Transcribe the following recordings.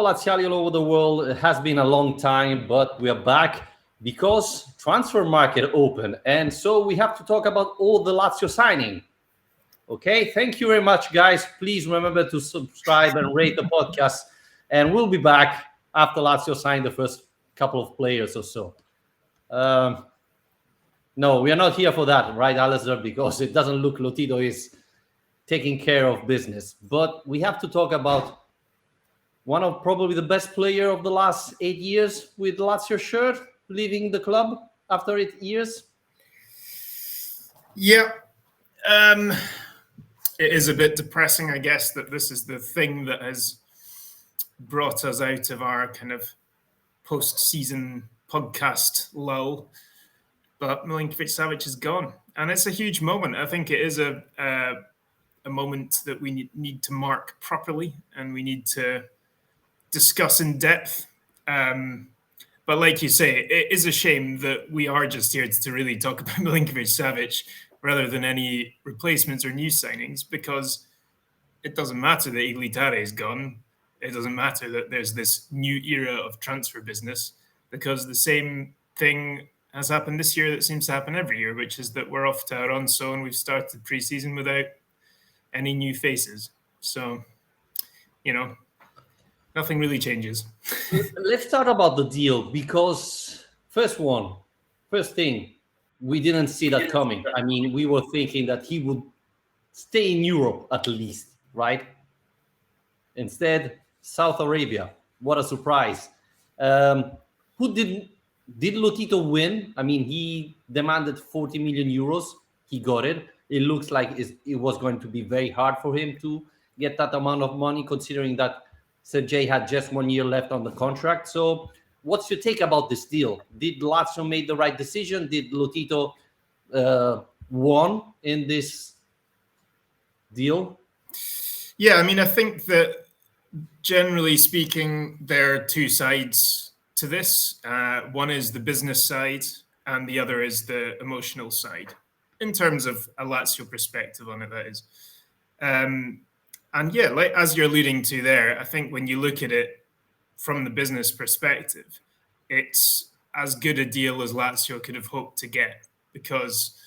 Ciao Laziali all over the world. It has been a long time, but we are back because transfer market open. And so we have to talk about all the Lazio signing. Okay, thank you very much, guys. Please remember to subscribe and rate the podcast. And we'll be back after Lazio signed the first couple of players or so. No, we are not here for that, right, Alistair? Because it doesn't look Lotito is taking care of business. But we have to talk about one of probably the best player of the last 8 years with Lazio shirt, leaving the club after 8 years. Yeah. It is a bit depressing, I guess, that this is the thing that has brought us out of our kind of post-season podcast lull. But Milinkovic-Savic is gone. And it's a huge moment. I think it is a moment that we need to mark properly and we need to discuss in depth. But like you say, it is a shame that we are just here to really talk about Milinkovic-Savic rather than any replacements or new signings, because it doesn't matter that Iglitare is gone. It doesn't matter that there's this new era of transfer business, because the same thing has happened this year that seems to happen every year, which is that we're off to Alonso and we've started pre-season without any new faces. So, nothing really changes. Let's talk about the deal, because first thing, we didn't see that coming. I mean, we were thinking that he would stay in Europe at least, right? Instead, South Arabia. What a surprise. Who did Lotito win? I mean, he demanded 40 million euros. He got it. It looks like it was going to be very hard for him to get that amount of money, considering that Sergej had just 1 year left on the contract. So what's your take about this deal? Did Lazio make the right decision? Did Lotito won in this deal? Yeah, I mean, I think that generally speaking, there are two sides to this. One is the business side and the other is the emotional side, in terms of a Lazio perspective on it, that is. And yeah, like as you're alluding to there, I think when you look at it from the business perspective, it's as good a deal as Lazio could have hoped to get, because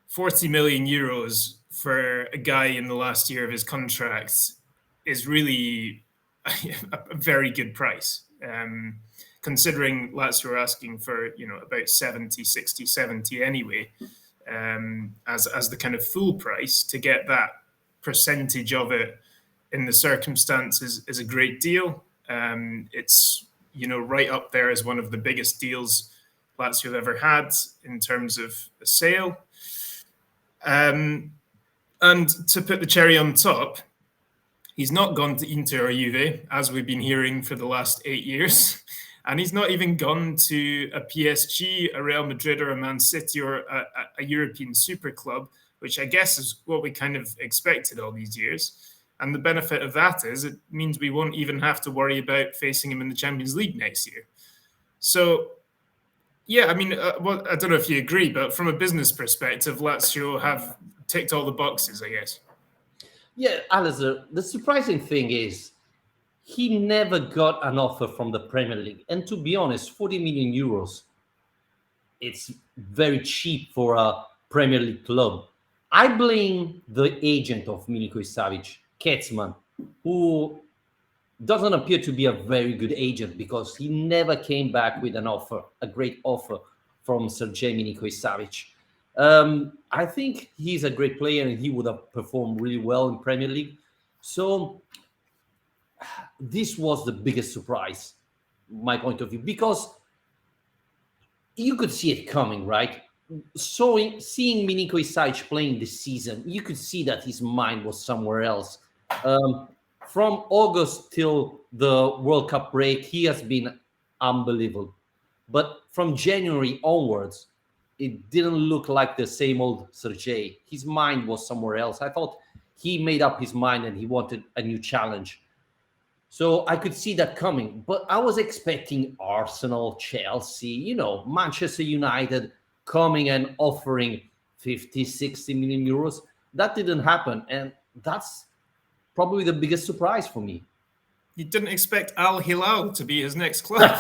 40 million euros for a guy in the last year of his contract is really a very good price. Considering Lazio are asking for, about 70 anyway, as the kind of full price, to get that percentage of it in the circumstances is a great deal. It's right up there as one of the biggest deals Lazio have ever had in terms of a sale. And to put the cherry on top, he's not gone to Inter or Juve, as we've been hearing for the last 8 years. And he's not even gone to a PSG, a Real Madrid, or a Man City, or a European super club, which I guess is what we kind of expected all these years. And the benefit of that is it means we won't even have to worry about facing him in the Champions League next year. So, yeah, I mean, I don't know if you agree, but from a business perspective, Lazio have ticked all the boxes, I guess. Yeah, Alistair, the surprising thing is he never got an offer from the Premier League. And to be honest, 40 million euros, it's very cheap for a Premier League club. I blame the agent of Milinkovic-Savic, Ketzman, who doesn't appear to be a very good agent, because he never came back with an offer, a great offer from Sergej Milinkovic-Savic. I think he's a great player and he would have performed really well in Premier League. So this was the biggest surprise, my point of view, because you could see it coming, right? So seeing Milinkovic-Savic playing this season, you could see that his mind was somewhere else. From August till the World Cup break, he has been unbelievable. But from January onwards, it didn't look like the same old Sergej. His mind was somewhere else. I thought he made up his mind and he wanted a new challenge. So I could see that coming. But I was expecting Arsenal, Chelsea, Manchester United coming and offering 50, 60 million euros. That didn't happen. And that's probably the biggest surprise for me. You didn't expect Al-Hilal to be his next club.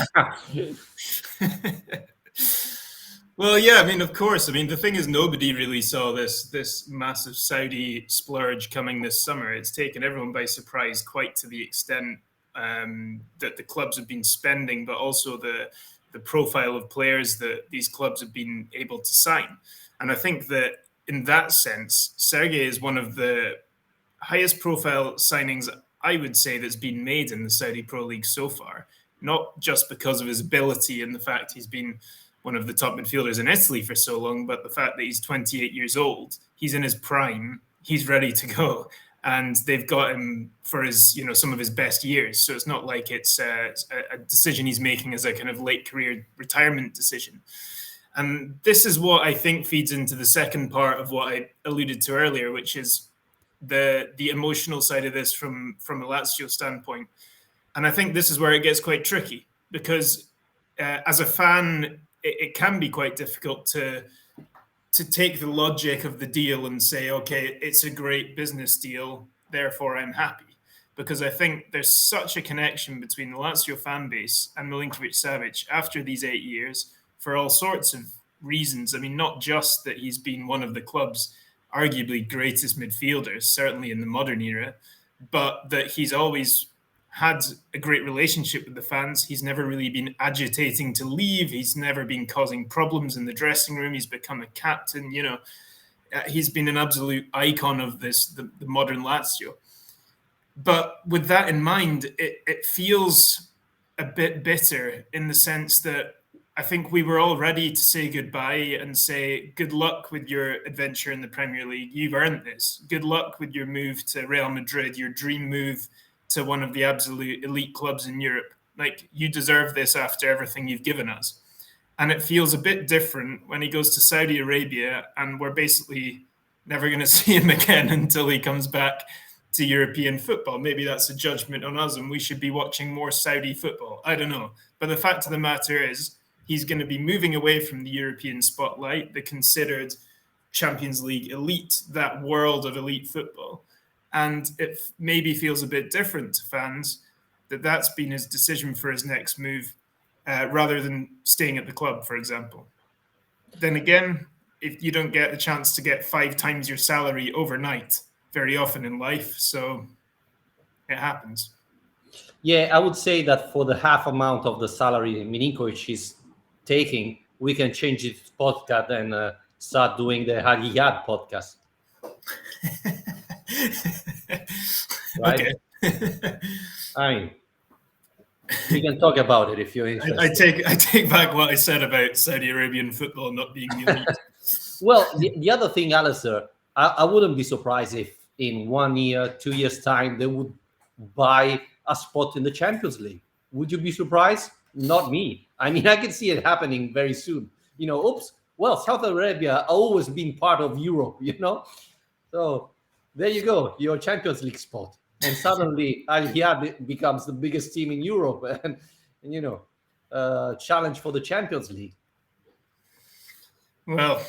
Well, yeah, I mean, of course. I mean, the thing is, nobody really saw this massive Saudi splurge coming this summer. It's taken everyone by surprise, quite to the extent that the clubs have been spending, but also the profile of players that these clubs have been able to sign. And I think that in that sense, Sergej is one of the highest profile signings I would say that's been made in the Saudi Pro League so far. Not just because of his ability and the fact he's been one of the top midfielders in Italy for so long, but the fact that he's 28 years old, he's in his prime, he's ready to go, and they've got him for his, some of his best years. So it's not like it's a decision he's making as a kind of late career retirement decision. And this is what I think feeds into the second part of what I alluded to earlier, which is the emotional side of this from a Lazio standpoint. And I think this is where it gets quite tricky, because as a fan, it can be quite difficult to take the logic of the deal and say, okay, it's a great business deal, therefore I'm happy. Because I think there's such a connection between the Lazio fan base and Milinkovic-Savic after these 8 years for all sorts of reasons. I mean, not just that he's been one of the club's arguably greatest midfielders, certainly in the modern era, but that he's always had a great relationship with the fans. He's never really been agitating to leave. He's never been causing problems in the dressing room. He's become a captain. He's been an absolute icon of the modern Lazio. But with that in mind, it feels a bit bitter in the sense that I think we were all ready to say goodbye and say, good luck with your adventure in the Premier League. You've earned this. Good luck with your move to Real Madrid, your dream move to one of the absolute elite clubs in Europe. Like, you deserve this after everything you've given us. And it feels a bit different when he goes to Saudi Arabia and we're basically never going to see him again until he comes back to European football. Maybe that's a judgment on us and we should be watching more Saudi football. I don't know. But the fact of the matter is, he's going to be moving away from the European spotlight, the considered Champions League elite, that world of elite football. And it maybe feels a bit different to fans that that's been his decision for his next move, rather than staying at the club, for example. Then again, if you don't get a chance to get 5 times your salary overnight very often in life, so it happens. Yeah, I would say that for the half amount of the salary Milinkovic is taking, we can change its podcast and start doing the Al-Hilal podcast. Right? Okay. I mean, we can talk about it if you're interested. I take back what I said about Saudi Arabian football not being the elite. Well, the other thing, Alistair, I wouldn't be surprised if in 1 year, 2 years' time, they would buy a spot in the Champions League. Would you be surprised? Not me. I mean, I can see it happening very soon. South Arabia always been part of Europe, So there you go, your Champions League spot. And suddenly Al-Hilal becomes the biggest team in Europe and challenge for the Champions League. Well,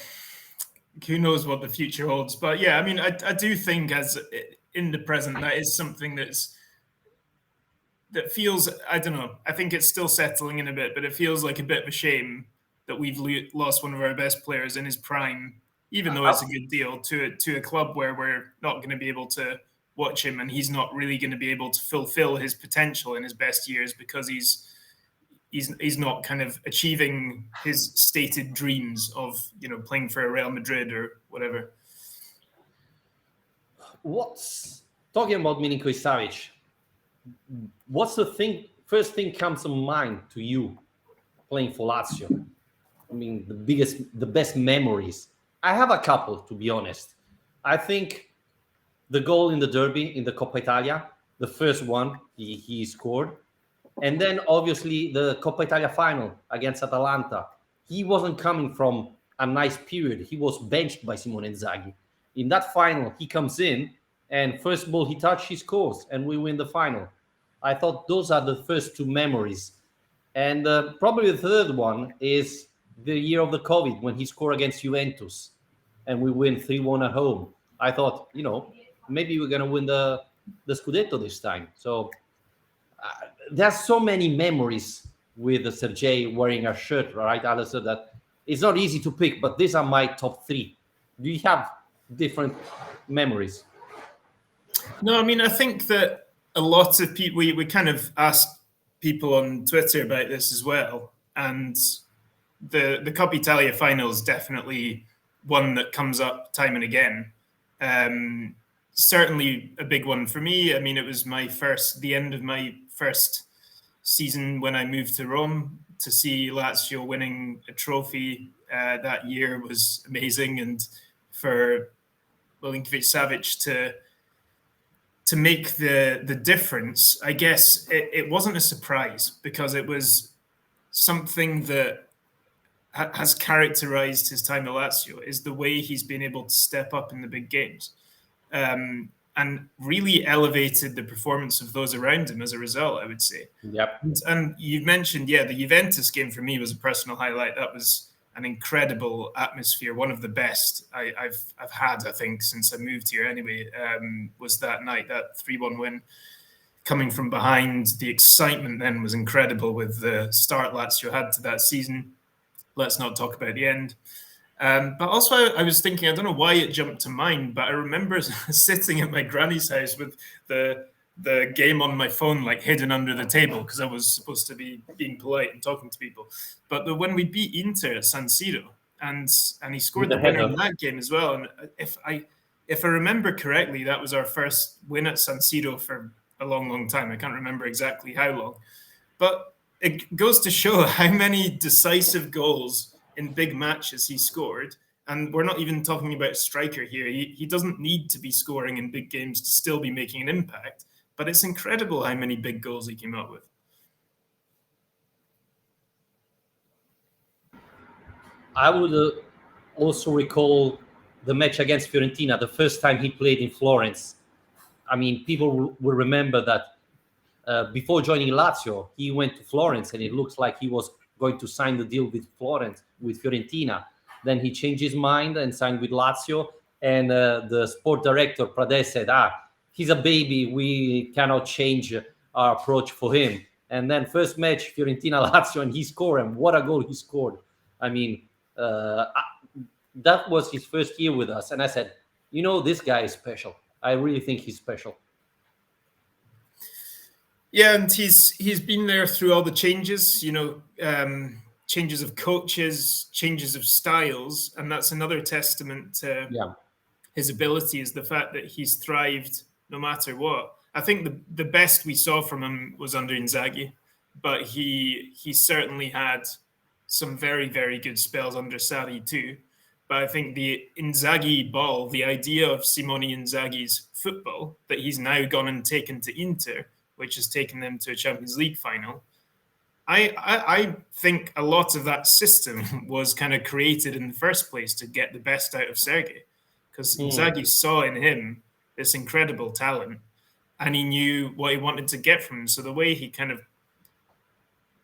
who knows what the future holds. But yeah, I mean, I do think as in the present, that is something that feels, I don't know, I think it's still settling in a bit, but it feels like a bit of a shame that we've lost one of our best players in his prime, even though it's a good deal, to a club where we're not going to be able to watch him and he's not really going to be able to fulfill his potential in his best years because he's not kind of achieving his stated dreams of, playing for Real Madrid or whatever. What's talking about Milinkovic-Savic? What's the first thing comes to mind to you playing for Lazio? I mean, the best memories. I have a couple, to be honest. I think the goal in the derby in the Coppa Italia, the first one he scored. And then obviously the Coppa Italia final against Atalanta. He wasn't coming from a nice period. He was benched by Simone Inzaghi. In that final, he comes in and first ball he touched, he scores and we win the final. I thought those are the first 2 memories. And probably the third one is the year of the COVID when he scored against Juventus and we win 3-1 at home. I thought, maybe we're going to win the Scudetto this time. So there's so many memories with Sergej wearing a shirt, right, Alistair, that it's not easy to pick, but these are my top three. Do you have different memories? No, I mean, I think that a lot of people, we kind of asked people on Twitter about this as well. And the Coppa Italia final is definitely one that comes up time and again. Certainly a big one for me. I mean, it was the end of my first season when I moved to Rome. To see Lazio winning a trophy that year was amazing, and for Milinkovic-Savic to make the difference, I guess it wasn't a surprise because it was something that has characterized his time at Lazio, is the way he's been able to step up in the big games, and really elevated the performance of those around him as a result, I would say. Yep. And you've mentioned, the Juventus game for me was a personal highlight. That was an incredible atmosphere, one of the best I've had, I think, since I moved here. Anyway, was that night, that 3-1 win, coming from behind. The excitement then was incredible with the start Lazio had to that season. Let's not talk about the end. But also, I was thinking, I don't know why it jumped to mind, but I remember sitting at my granny's house with the game on my phone, like hidden under the table, because I was supposed to be being polite and talking to people. But when we beat Inter at San Siro, and he scored the winner in that game as well. And if I remember correctly, that was our first win at San Siro for a long, long time. I can't remember exactly how long, but it goes to show how many decisive goals in big matches he scored. And we're not even talking about striker here. He doesn't need to be scoring in big games to still be making an impact. But it's incredible how many big goals he came up with. I would also recall the match against Fiorentina, the first time he played in Florence. I mean, people will remember that before joining Lazio, he went to Florence, and it looks like he was going to sign the deal with Fiorentina. Then he changed his mind and signed with Lazio. And the sport director, Prades, said, he's a baby. We cannot change our approach for him. And then first match, Fiorentina, Lazio, and he scored. And what a goal he scored. I mean, that was his first year with us. And I said, this guy is special. I really think he's special. Yeah, and he's been there through all the changes, changes of coaches, changes of styles. And that's another testament to his ability, is the fact that he's thrived no matter what. I think the best we saw from him was under Inzaghi, but he certainly had some very, very good spells under Sarri too. But I think the Inzaghi ball, the idea of Simone Inzaghi's football that he's now gone and taken to Inter, which has taken them to a Champions League final, I think a lot of that system was kind of created in the first place to get the best out of Sergej, because Inzaghi saw in him this incredible talent, and he knew what he wanted to get from him. So the way he kind of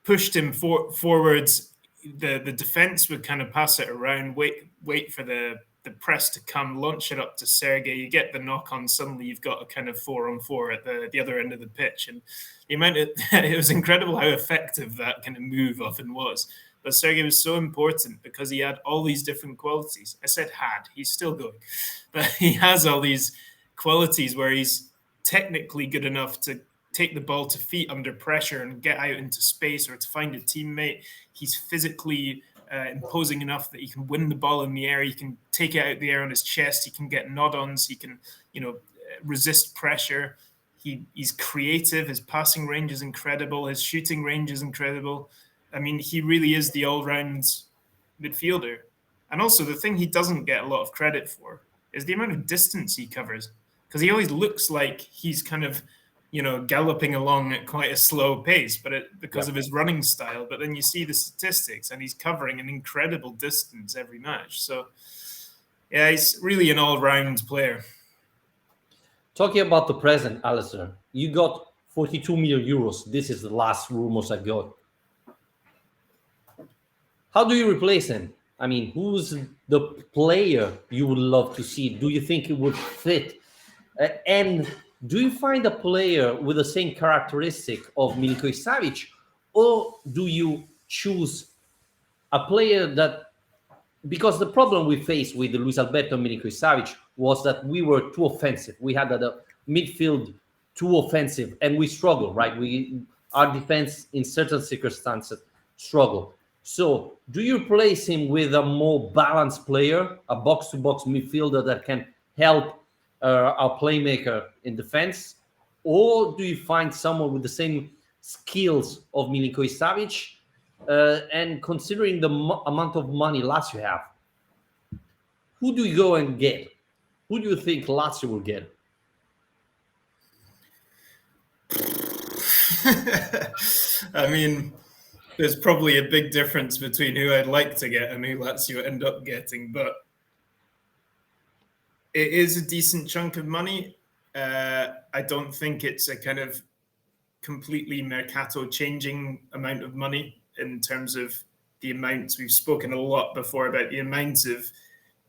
pushed him forwards, the defense would kind of pass it around, wait for the press to come, launch it up to Sergej. You get the knock on, suddenly you've got a kind of 4-on-4 at the other end of the pitch. And the amount of, it was incredible how effective that kind of move often was. But Sergej was so important because he had all these different qualities. I said he's still going, but he has all these qualities where he's technically good enough to take the ball to feet under pressure and get out into space, or to find a teammate. He's physically imposing enough that he can win the ball in the air. He can take it out the air on his chest. He can get nod-ons. He can, resist pressure. He's creative. His passing range is incredible. His shooting range is incredible. I mean, he really is the all-round midfielder. And also, the thing he doesn't get a lot of credit for is the amount of distance he covers, because he always looks like he's kind of, galloping along at quite a slow pace, but because of his running style. But then you see the statistics, and he's covering an incredible distance every match. So, yeah, he's really an all-round player. Talking about the present, Alistair, you got 42 million euros. This is the last rumors I got. How do you replace him? I mean, who's the player you would love to see? Do you think it would fit? And do you find a player with the same characteristic of Milinkovic-Savic, or do you choose a player that, because the problem we faced with Luis Alberto and Milinkovic-Savic was that we were too offensive. We had the midfield too offensive, and we struggle, right? Our defense in certain circumstances struggle. So, do you replace him with a more balanced player, a box-to-box midfielder that can help our playmaker in defense, or do you find someone with the same skills of Milinkovic-Savic? And considering the amount of money Lazio have, who do you go and get? Who do you think Lazio will get? I mean, there's probably a big difference between who I'd like to get and who Lazio end up getting, but it is a decent chunk of money. I don't think it's a kind of completely mercato changing amount of money in terms of the amounts. We've spoken a lot before about the amounts of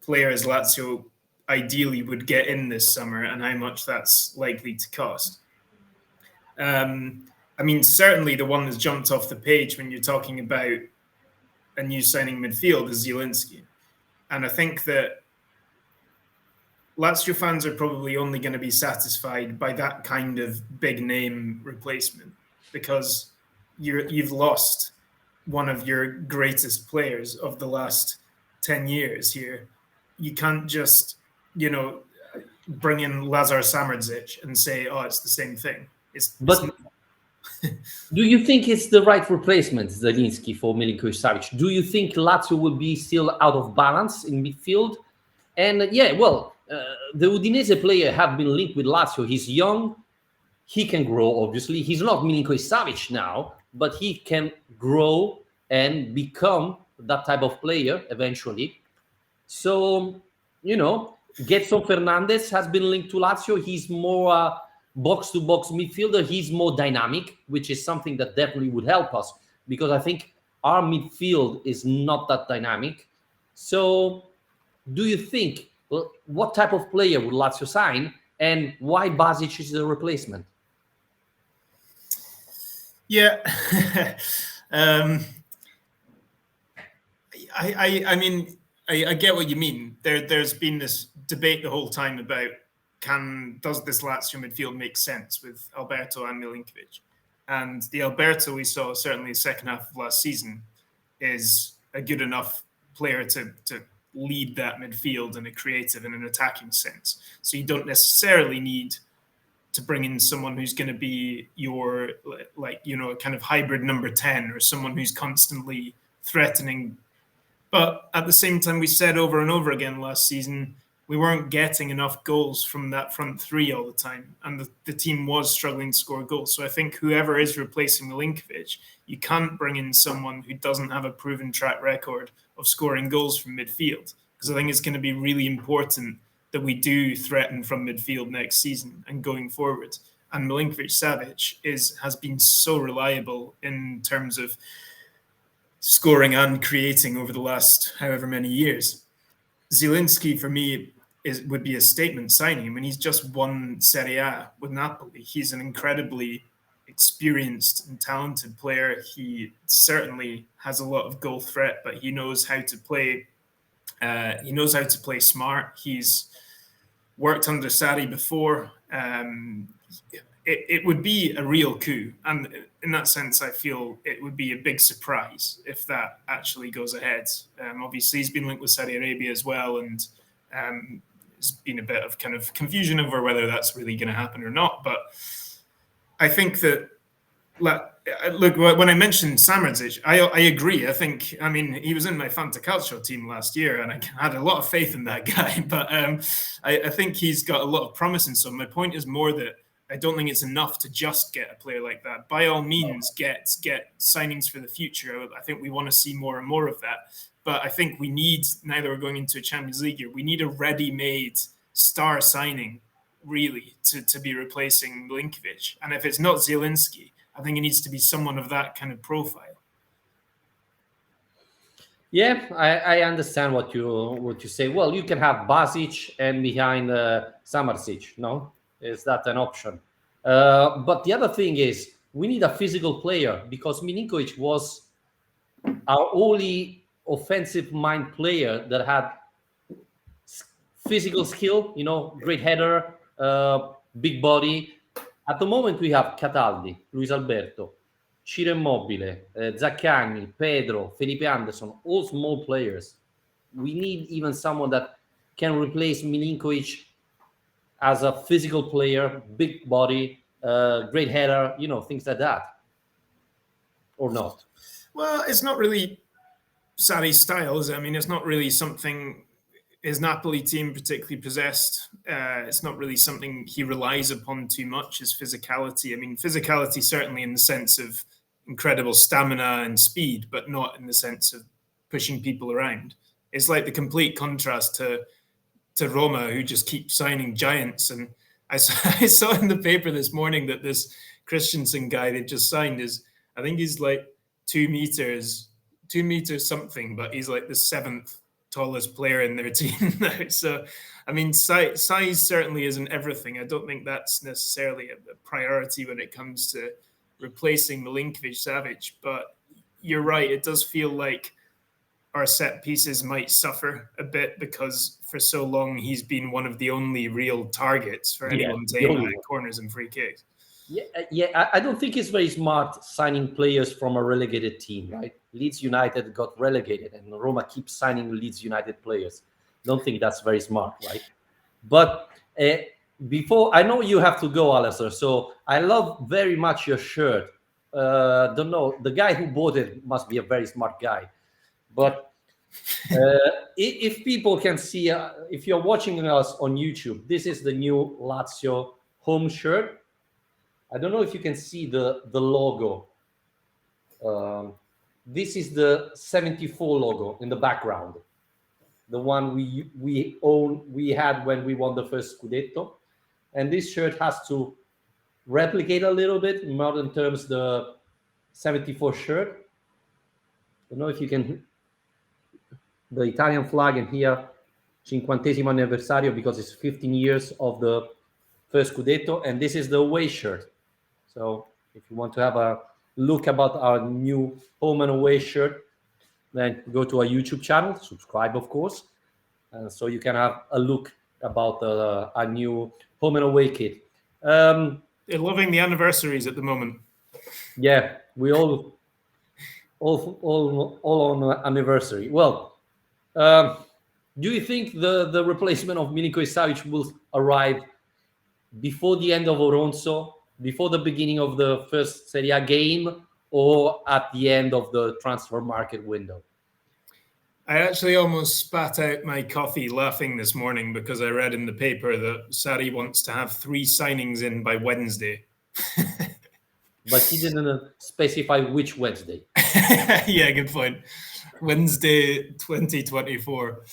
players Lazio ideally would get in this summer and how much that's likely to cost. I mean, certainly the one that's jumped off the page when you're talking about a new signing midfield is Zielinski. And I think that Lazio fans are probably only going to be satisfied by that kind of big name replacement, because you've lost one of your greatest players of the last 10 years here. You can't just, bring in Lazar Samardžić and say, oh, it's the same thing. But do you think it's the right replacement, Zielinski, for Milinkovic-Savic? Do you think Lazio will be still out of balance in midfield? And the Udinese player have been linked with Lazio. He's young. He can grow, obviously. He's not Milinkovic-Savic now, but he can grow and become that type of player eventually. So, Getson Fernandez has been linked to Lazio. He's more box-to-box midfielder. He's more dynamic, which is something that definitely would help us, because I think our midfield is not that dynamic. So, do you think, what type of player would Lazio sign, and why Basic is the replacement? Yeah. I mean, I get what you mean. There's been this debate the whole time about does this Lazio midfield make sense with Alberto and Milinkovic? And the Alberto we saw certainly the second half of last season is a good enough player to lead that midfield in a creative and an attacking sense. So you don't necessarily need to bring in someone who's going to be your, kind of hybrid number 10, or someone who's constantly threatening. But at the same time, we said over and over again last season, we weren't getting enough goals from that front three all the time. And the team was struggling to score goals. So I think whoever is replacing Milinkovic, you can't bring in someone who doesn't have a proven track record of scoring goals from midfield, because I think it's going to be really important that we do threaten from midfield next season and going forward. And Milinkovic-Savic has been so reliable in terms of scoring and creating over the last however many years. Zielinski, for me, would be a statement signing. I mean, he's just won Serie A with Napoli. He's an incredibly experienced and talented player. He certainly has a lot of goal threat, but he knows how to play. He knows how to play smart. He's worked under Sarri before. It would be a real coup, and in that sense, I feel it would be a big surprise if that actually goes ahead. Obviously, he's been linked with Saudi Arabia as well, and there's been a bit of kind of confusion over whether that's really going to happen or not. But I think that, look, when I mentioned Samardžić, I agree. I mean, he was in my Fantacalcio team last year, and I had a lot of faith in that guy. But I think he's got a lot of promise in some. My point is more that I don't think it's enough to just get a player like that. By all means, get signings for the future. I think we want to see more and more of that. But I think we need, now that we're going into a Champions League year, we need a ready-made star signing, really, to be replacing Milinkovic. And if it's not Zielinski, I think it needs to be someone of that kind of profile. Yeah, I understand what you say. Well, you can have Basic and behind Samardžić, no? Is that an option? But the other thing is we need a physical player because Milinkovic was our only offensive mind player that had physical skill, great header, big body. At the moment, we have Cataldi, Luis Alberto, Ciro Immobile, Zaccagni, Pedro, Felipe Anderson, all small players. We need even someone that can replace Milinkovic as a physical player, big body, great header, things like that. Or not? Well, it's not really Sarri's style, is it? I mean, it's not really something his Napoli team particularly possessed. It's not really something he relies upon too much, his physicality. I mean, physicality certainly in the sense of incredible stamina and speed, but not in the sense of pushing people around. It's like the complete contrast to Roma, who just keep signing giants. And I saw in the paper this morning that this Christensen guy they just signed is, I think he's like 2 meters something, but he's like the seventh tallest player in their team now. So, I mean, size certainly isn't everything. I don't think that's necessarily a priority when it comes to replacing Milinkovic-Savic. But you're right, it does feel like our set pieces might suffer a bit because for so long he's been one of the only real targets for anyone's aim at corners and free kicks. Yeah. I don't think it's very smart signing players from a relegated team, right? Leeds United got relegated, and Roma keeps signing Leeds United players. Don't think that's very smart, right? But before, I know you have to go, Alistair. So I love very much your shirt. Don't know, the guy who bought it must be a very smart guy. But if people can see, if you're watching us on YouTube, this is the new Lazio home shirt. I don't know if you can see the logo. This is the 74 logo in the background, the one we had when we won the first Scudetto, and this shirt has to replicate a little bit in modern terms the 74 shirt. I don't know if you can, the Italian flag, and here 50º anniversario because it's 15 years of the first Scudetto, and this is the away shirt. So if you want to have a look about our new home and away shirt, then go to our YouTube channel, subscribe, of course, so you can have a look about our new home and away kit. They're loving the anniversaries at the moment. Yeah, we all on anniversary. Well, do you think the replacement of Milinkovic-Savic will arrive before the end of Oronzo, before the beginning of the first Serie A game, or at the end of the transfer market window? I actually almost spat out my coffee laughing this morning because I read in the paper that Sarri wants to have 3 signings in by Wednesday. But he didn't specify which Wednesday. Yeah, good point. Wednesday 2024.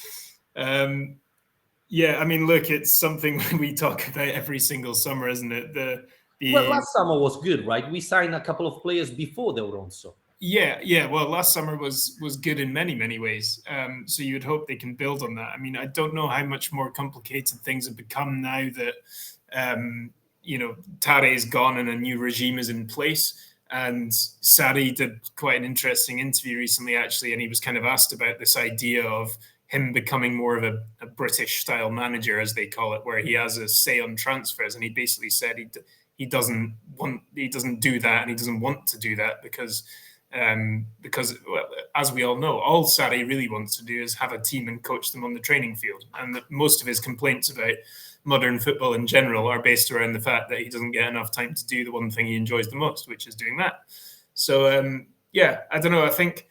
Yeah, I mean, look, it's something we talk about every single summer, isn't it? Well, last summer was good, right? We signed a couple of players before the Oronzo. Yeah. Well, last summer was good in many ways. So you would hope they can build on that. I mean, I don't know how much more complicated things have become now that Tare is gone and a new regime is in place. And Sarri did quite an interesting interview recently, actually, and he was kind of asked about this idea of him becoming more of a British-style manager, as they call it, where he has a say on transfers. And he basically said he doesn't do that, and he doesn't want to do that because well, as we all know, all Sarri really wants to do is have a team and coach them on the training field. And most of his complaints about modern football in general are based around the fact that he doesn't get enough time to do the one thing he enjoys the most, which is doing that. So, I don't know. I think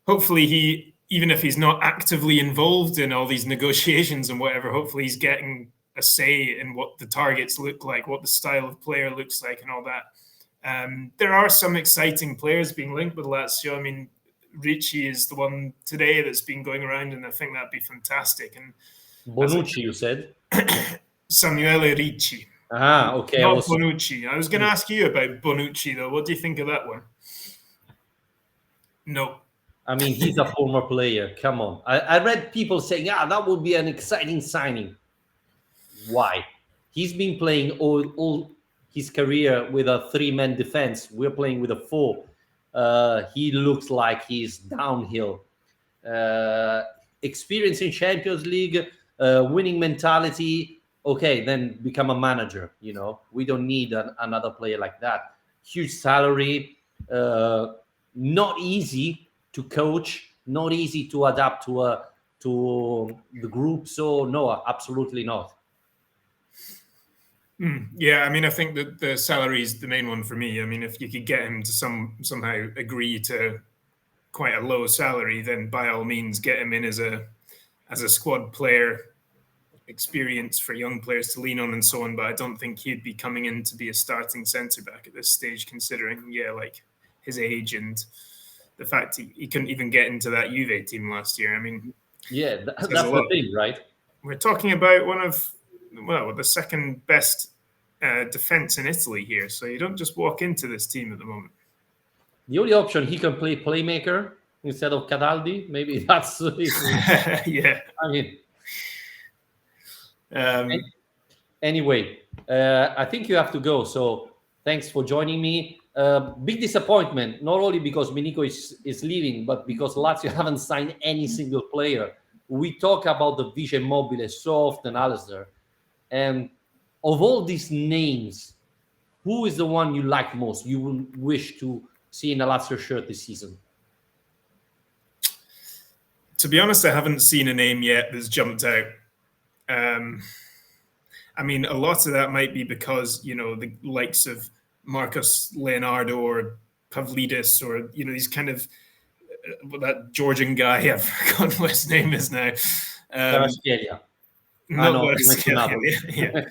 hopefully he, even if he's not actively involved in all these negotiations and whatever, hopefully he's getting a say in what the targets look like, what the style of player looks like, and all that. There are some exciting players being linked with Lazio. I mean, Ricci is the one today that's been going around, and I think that'd be fantastic. And Bonucci, you said? Samuele Ricci. Okay. Not Bonucci. I was going to ask you about Bonucci, though. What do you think of that one? No. I mean, he's a former player. Come on. I read people saying, that would be an exciting signing. Why? He's been playing all his career with a 3-man defense. We're playing with a 4. He looks like he's downhill. Experience in Champions League, winning mentality. Okay, then become a manager. We don't need another player like that. Huge salary, not easy to coach, not easy to adapt to the group. So no, absolutely not. Yeah, I mean, I think that the salary is the main one for me. I mean, if you could get him to somehow agree to quite a low salary, then by all means get him in as a squad player, experience for young players to lean on and so on. But I don't think he'd be coming in to be a starting centre back at this stage, considering like his age and the fact he couldn't even get into that Juve team last year. I mean, yeah, that's the thing, right? We're talking about one of the second best defense in Italy here. So you don't just walk into this team at the moment. The only option, he can play playmaker instead of Cataldi. Maybe that's yeah. I mean, anyway, I think you have to go. So thanks for joining me. Big disappointment, not only because Milinkovic is leaving, but because Lazio haven't signed any single player. We talk about the Vice Immobile so often, Alistair. And of all these names, who is the one you like most, you would wish to see in a Lazio shirt this season? To be honest, I haven't seen a name yet that's jumped out. I mean, a lot of that might be because, the likes of Marcos Leonardo or Pavlidis or, these kind of, that Georgian guy, I've forgotten what his name is now. Kvaratskhelia. Yeah,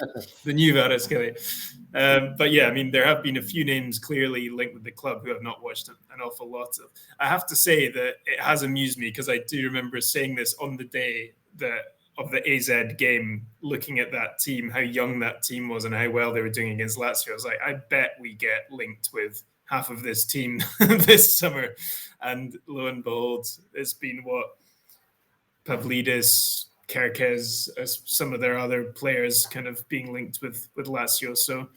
the new Kvaratskhelia. But yeah, I mean, there have been a few names clearly linked with the club who have not watched an awful lot of. I have to say that it has amused me because I do remember saying this on the day of the AZ game, looking at that team, how young that team was and how well they were doing against Lazio. I was like, I bet we get linked with half of this team this summer. And lo and behold, it's been Pavlidis, Kerkez, some of their other players kind of being linked with Lazio. So,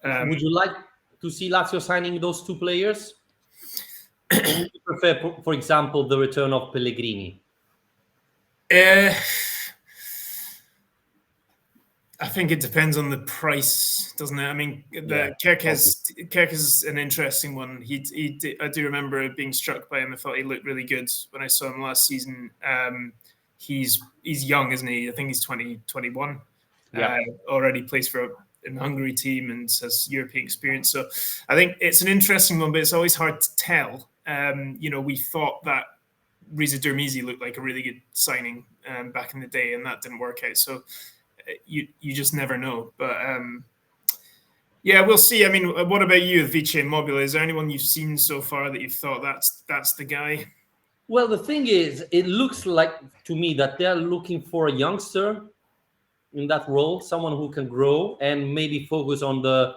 would you like to see Lazio signing those 2 players? Or would you prefer, for example, the return of Pellegrini? I think it depends on the price, doesn't it? I mean, Kerkez is an interesting one. I do remember being struck by him. I thought he looked really good when I saw him last season. He's young, isn't he? I think he's 21. Yeah. Already plays for an Hungary team and has European experience. So I think it's an interesting one, but it's always hard to tell. We thought that Riza Durmizi looked like a really good signing back in the day, and that didn't work out. So you just never know. But yeah, we'll see. I mean, what about you, Vice Immobile? Is there anyone you've seen so far that you've thought that's the guy? Well, the thing is, it looks like to me that they're looking for a youngster in that role, someone who can grow and maybe focus on the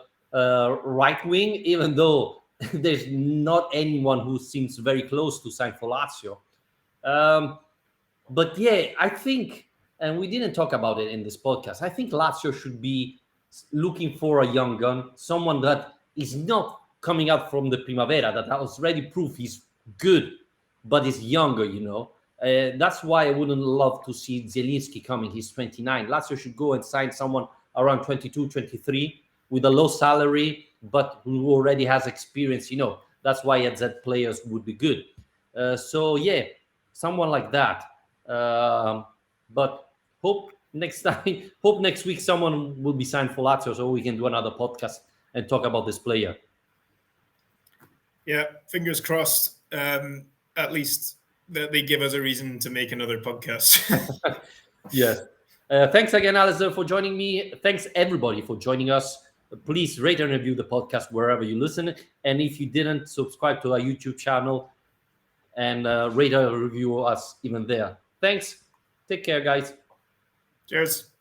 right wing, even though there's not anyone who seems very close to sign for Lazio. But yeah, I think, and we didn't talk about it in this podcast, I think Lazio should be looking for a young gun, someone that is not coming out from the Primavera, that has already proved he's good, but is younger, That's why I wouldn't love to see Zielinski coming. He's 29. Lazio should go and sign someone around 22, 23 with a low salary, but who already has experience. That's why AZ players would be good. So yeah, someone like that. But hope next week someone will be signed for Lazio so we can do another podcast and talk about this player. Yeah, fingers crossed. At least that they give us a reason to make another podcast. Yes. Thanks again, Alistair, for joining me. Thanks, everybody, for joining us. Please rate and review the podcast wherever you listen. And if you didn't, subscribe to our YouTube channel and rate and review us even there. Thanks. Take care, guys. Cheers.